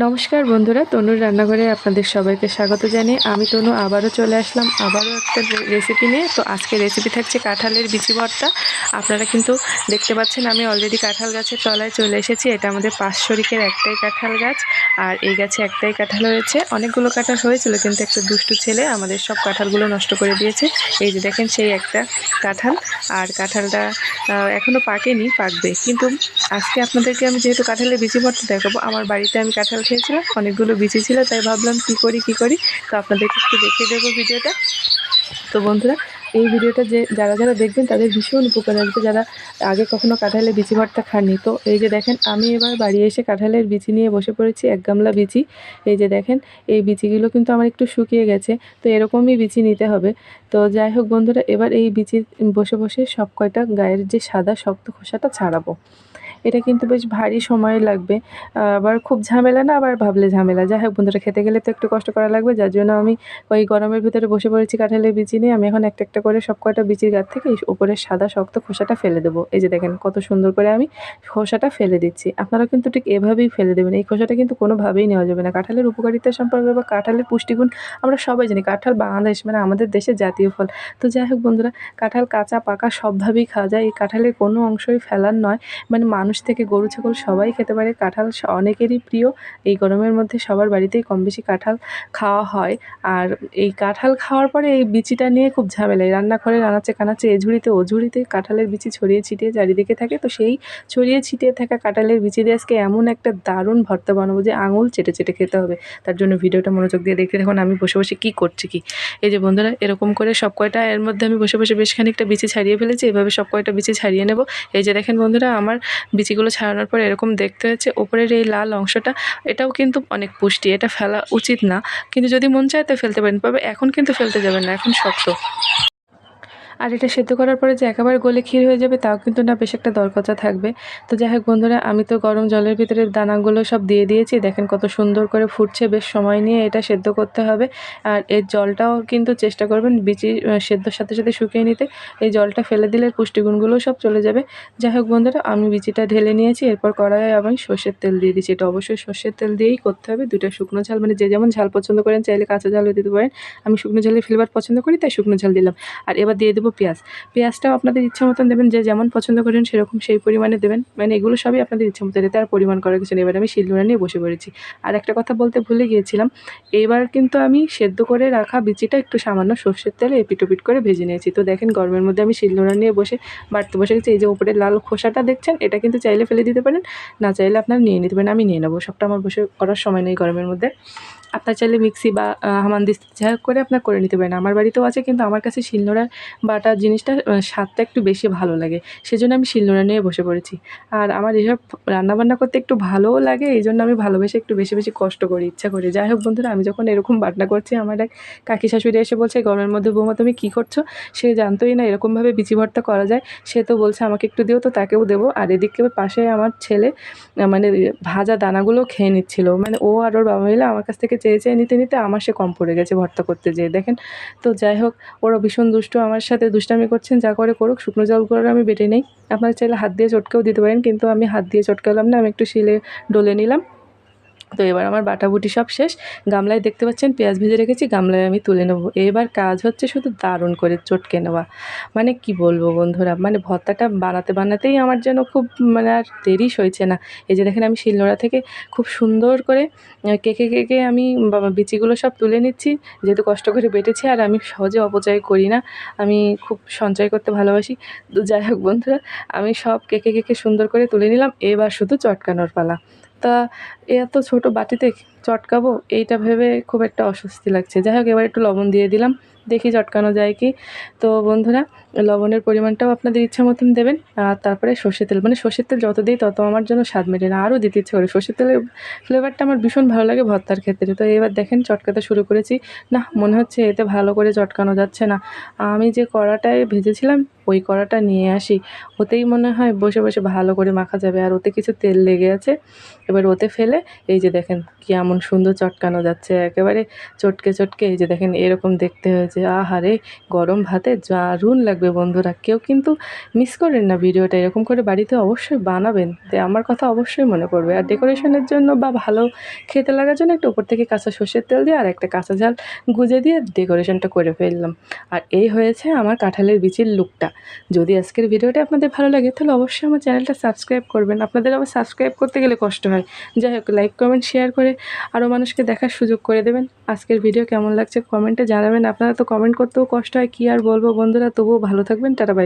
নমস্কার বন্ধুরা, তনুর রান্নাঘরে আপনাদের সবাইকে স্বাগত জানিয়ে আমি তনু আবারও চলে আসলাম আবারও একটা রেসিপি নিয়ে। তো আজকে রেসিপি থাকছে কাঁঠালের বিচি ভর্তা। আপনারা কিন্তু দেখতে পাচ্ছেন আমি অলরেডি কাঁঠাল গাছের তলায় চলে এসেছি। এটা আমাদের 5 শরিকের একটাই কাঁঠাল গাছ, আর এই গাছে একটাই কাঁঠাল হয়েছে। অনেকগুলো কাঁঠাল হয়েছিল কিন্তু একটা দুষ্টু ছেলে আমাদের সব কাঁঠালগুলো নষ্ট করে দিয়েছে। এই যে দেখেন সেই একটা কাঁঠাল, আর কাঁঠালটা এখনও পাকেনি, পাকবে। কিন্তু আজকে আপনাদেরকে আমি যেহেতু কাঁঠালের বিচি ভর্তা দেখাবো, আমার বাড়িতে আমি কাঁঠাল খেয়েছিলাম, অনেকগুলো বিচি ছিল, তাই ভাবলাম কি করি। তো আপনাদেরকে একটু দেখিয়ে দেবো ভিডিওটা। তো বন্ধুরা, এই ভিডিওটা যারা দেখবেন তাদের ভীষণ উপকার আসবে, যারা আগে কখনো কাঁঠালের বিচি ভর্তা খাননি। তো এই যে দেখেন আমি এবার বাড়ি এসে কাঁঠালের বিচি নিয়ে বসে পড়েছি, 1 গামলা বিচি। এই যে দেখেন এই বিচিগুলো কিন্তু আমার একটু শুকিয়ে গেছে, তো এরকমই বিচি নিতে হবে। তো যাই হোক বন্ধুরা, এবার এই বিচি বসে বসে সব কয়টা গায়ের যে সাদা শক্ত খোসাটা ছাড়াবো। এটা কিন্তু বেশ ভারী সময় লাগবে, আবার খুব ঝামেলা না, আবার ভাবলে ঝামেলা। যাই হোক বন্ধুরা, খেতে গেলে তো একটু কষ্ট করা লাগবে, যার জন্য আমি ওই গরমের ভিতরে বসে পড়েছি কাঁঠালের বিচি নিয়ে। আমি এখন একটা একটা করে সব কয়টা বিচির গাছ থেকে এই উপরের সাদা শক্ত খোসাটা ফেলে দেবো। এই যে দেখেন কত সুন্দর করে আমি খোসাটা ফেলে দিচ্ছি। আপনারা কিন্তু ঠিক এভাবেই ফেলে দেবেন। এই খোসাটা কিন্তু কোনোভাবেই নেওয়া যাবে না। কাঁঠালের উপকারিতা সম্পর্কে বা কাঁঠালের পুষ্টিগুণ আমরা সবাই জানি। কাঁঠাল বাংলাদেশ মানে আমাদের দেশের জাতীয় ফল। তো যাই হোক বন্ধুরা, কাঁঠাল কাঁচা পাকা সবভাবেই খাওয়া যায়। এই কাঁঠালের কোনো অংশই ফেলার নয়। মানে মানুষ থেকে গরু ছাগল সবাই খেতে পারে। কাঁঠাল অনেকেরই প্রিয়। এই গরমের মধ্যে সবার বাড়িতেই কম বেশি কাঁঠাল খাওয়া হয়। আর এই কাঁঠাল খাওয়ার পরে এই বিচিটা নিয়ে খুব ঝামেলা। এই রান্নাঘরে আনাচে কানাচে এ ঝুড়িতে ও ঝুড়িতে কাঁঠালের বিচি ছড়িয়ে ছিটিয়ে চারিদিকে থাকে। তো সেই ছড়িয়ে ছিটিয়ে থাকা কাঁঠালের বিচি দিয়ে আজকে এমন একটা দারুণ ভর্তা বানাবো যে আঙুল চেটে চেটে খেতে হবে। তার জন্য ভিডিওটা মনোযোগ দিয়ে দেখতে দেখুন আমি বসে বসে কী করছি কি। এই যে বন্ধুরা, এরকম করে সব কয়টা এর মধ্যে আমি বসে বসে বেশ খানিকটা বিচি ছাড়িয়ে ফেলেছি। এভাবে সব কয়টা বিচি ছাড়িয়ে নেব। এই যে দেখেন বন্ধুরা, আমার বিচিগুলো ছাড়ানোর পর এরকম দেখতে হয়েছে। ওপরের এই লাল অংশটা, এটাও কিন্তু অনেক পুষ্টি, এটা ফেলা উচিত না, কিন্তু যদি মন চায় তো ফেলতে পারেন। তবে এখন কিন্তু ফেলতে যাবেন না, এখন শক্ত। আর এটা সেদ্ধ করার পরে যে একেবারে গলে ক্ষীর হয়ে যাবে তাও কিন্তু না, বেশ একটা দরকচা থাকবে। তো যাই হোক বন্ধুরা, আমি তো গরম জলের ভিতরে দানাগুলো সব দিয়ে দিয়েছি। দেখেন কত সুন্দর করে ফুটছে। বেশ সময় নিয়ে এটা সেদ্ধ করতে হবে। আর এর জলটাও কিন্তু চেষ্টা করবেন বিচি সেদ্ধর সাথে সাথে শুকিয়ে নিতে। এই জলটা ফেলে দিলে পুষ্টিগুণগুলোও সব চলে যাবে। যাই হোক বন্ধুরা, আমি বিচিটা ঢেলে নিয়েছি। এরপর কড়াইয়ে আমি সর্ষের তেল দিয়ে দিচ্ছি। এটা অবশ্যই সর্ষের তেল দিয়েই করতে হবে। 2টা শুকনো ঝাল, মানে যে যেমন ঝাল পছন্দ করেন, চাইলে কাঁচা ঝালও দিতে পারেন। আমি শুকনো ঝালের ফ্লেভার পছন্দ করি, তাই শুকনো ঝাল দিলাম। আর এবার দিয়ে দেবো পেঁয়াজ। পেঁয়াজটাও আপনাদের ইচ্ছা মতন দেবেন, যে যেমন পছন্দ করেন সেরকম সেই পরিমাণে দেবেন। মানে এগুলো সবই আপনাদের ইচ্ছা মতো, এতে আর পরিমাণ করার কিছু নেই। এবার আমি শিলনোড়া নিয়ে বসে পড়েছি। আর একটা কথা বলতে ভুলে গিয়েছিলাম, এবার কিন্তু আমি সেদ্ধ করে রাখা বিচিটা একটু সামান্য সর্ষের তেলে এপিট ওপিট করে ভেজে নিয়েছি। তো দেখেন গরমের মধ্যে আমি শিলনোড়া নিয়ে বাড়তে বসে গেছি। এই যে উপরে লাল খোসাটা দেখছেন, এটা কিন্তু চাইলে ফেলে দিতে পারেন, না চাইলে আপনারা নিয়ে নিতে পারেন। আমি নিয়ে নেবো, সবটা আমার বসে করার সময় নেই গরমের মধ্যে। আপনার চাইলে মিক্সি বা হামানদিস্তা যাই হোক করে আপনার করে নিতে পারেন। আমার বাড়িতেও আছে, কিন্তু আমার কাছে শিলনোড়ার বাটা জিনিসটা স্বাদটা একটু বেশি ভালো লাগে, সেজন্য আমি শিলনোড়া নিয়ে বসে পড়েছি। আর আমার এসব রান্নাবান্না করতে একটু ভালোও লাগে, এই জন্য আমি ভালোবেসে একটু বেশি বেশি কষ্ট করি, ইচ্ছা করি। যাই হোক বন্ধুরা, আমি যখন এরকম বাটনা করছি, আমার এক কাকি শাশুড়ি এসে বলছে, গরমের মধ্যে বৌমা তুমি কী করছো? সে জানতোই না এরকমভাবে বিচি ভর্তা করা যায়। সে তো বলছে আমাকে একটু দিও, তো তাকেও দেবো। আর এদিকে পাশে আমার ছেলে মানে ভাজা দানাগুলো খেয়ে নিচ্ছিল। মানে ও আর ওর বাবা মিলে আমার কাছ থেকে চেয়ে চেয়ে নিতে নিতে আমার সে কম পড়ে গেছে ভর্তা করতে যেয়ে, দেখেন। তো যাই হোক, ওরা ভীষণ দুষ্টু, আমার সাথে দুষ্টামি করছেন। যা করে করুক, শুকনো জলগুলো আমি বেটে নেই। আপনারা চাইলে হাত দিয়ে চটকেও দিতে পারেন, কিন্তু আমি হাত দিয়ে চটকালাম না, আমি একটু শিলে ডলে নিলাম। তো এবার আমার বাটাবুটি সব শেষ। গামলায় দেখতে পাচ্ছেন পেঁয়াজ ভেজে রেখেছি, গামলায় আমি তুলে নেব। এবার কাজ হচ্ছে শুধু দারুণ করে চটকে নেওয়া। মানে কি বলবো বন্ধুরা, মানে ভর্তাটা বানাতে বানাতেই আমার যেন খুব, মানে আর দেরি সইছে না। এই যে দেখেন আমি শিলনোড়া থেকে খুব সুন্দর করে কেকে আমি বিচিগুলো সব তুলে নিচ্ছি। যেহেতু কষ্ট করে বেটেছি, আর আমি সহজে অপচয় করি না, আমি খুব সঞ্চয় করতে ভালোবাসি। তো যাই হোক বন্ধুরা, আমি সব কেকে সুন্দর করে তুলে নিলাম। এবার শুধু চটকানোর পালা। তা এত ছোট বাটিতে চটকাবো, এইটা ভেবে খুব একটা অস্বস্তি লাগছে। যাই হোক, এবার একটু লবণ দিয়ে দিলাম, দেখি চটকানো যায় কি। তো বন্ধুরা, লবণের পরিমাণটাও আপনাদের ইচ্ছা মতন দেবেন। আর তারপরে সর্ষের তেল, মানে সর্ষের তেল যত দিই তত আমার জন্য স্বাদ মেটে না, আরও দিতে ইচ্ছে করে। সর্ষের তেলের ফ্লেভারটা আমার ভীষণ ভালো লাগে ভর্তার ক্ষেত্রে। তো এবার দেখেন চটকাতে শুরু করেছি। না, মনে হচ্ছে এতে ভালো করে চটকানো যাচ্ছে না। আমি যে কড়াটায় ভেজেছিলাম ওই কড়াটা নিয়ে আসি, ওতেই মনে হয় বসে বসে ভালো করে মাখা যাবে। আর ওতে কিছু তেল লেগে আছে, এবার ওতে ফেলে এই যে দেখেন কি এমন সুন্দর চটকানো যাচ্ছে, একেবারে চটকে চটকে। এই যে দেখেন এরকম দেখতে হয়েছে। আছে। আহারে গরম ভাতে দারুণ লাগবে বন্ধুরা। কেউ কিন্তু মিস করেন না ভিডিওটা, এরকম করে বাড়িতে অবশ্যই বানাবেন, তো আমার কথা অবশ্যই মনে পড়বে। আর ডেকোরেশনের জন্য বা ভালো খেতে লাগার জন্য একটু উপর থেকে কাঁচা সর্ষের তেল দিয়ে আর একটা কাঁচা ঝাল গুঁজে দিয়ে ডেকোরেশনটা করে ফেললাম। আর এই হয়েছে আমার কাঁঠালের বিচির লুকটা। যদি আজকের ভিডিওটা আপনাদের ভালো লাগে তাহলে অবশ্যই আমার চ্যানেলটা সাবস্ক্রাইব করবেন। আপনাদের আবার সাবস্ক্রাইব করতে গেলে কষ্ট হয়। যাই হোক, লাইক কমেন্ট শেয়ার করে আরও মানুষকে দেখার সুযোগ করে দেবেন। আজকের ভিডিও কেমন লাগছে কমেন্টে জানাবেন। আপনারা তো কমেন্ট করতেও কষ্ট হয়, কী আর বলবো বন্ধুরা, তবুও ভালো থাকবেন। Tata bye bye.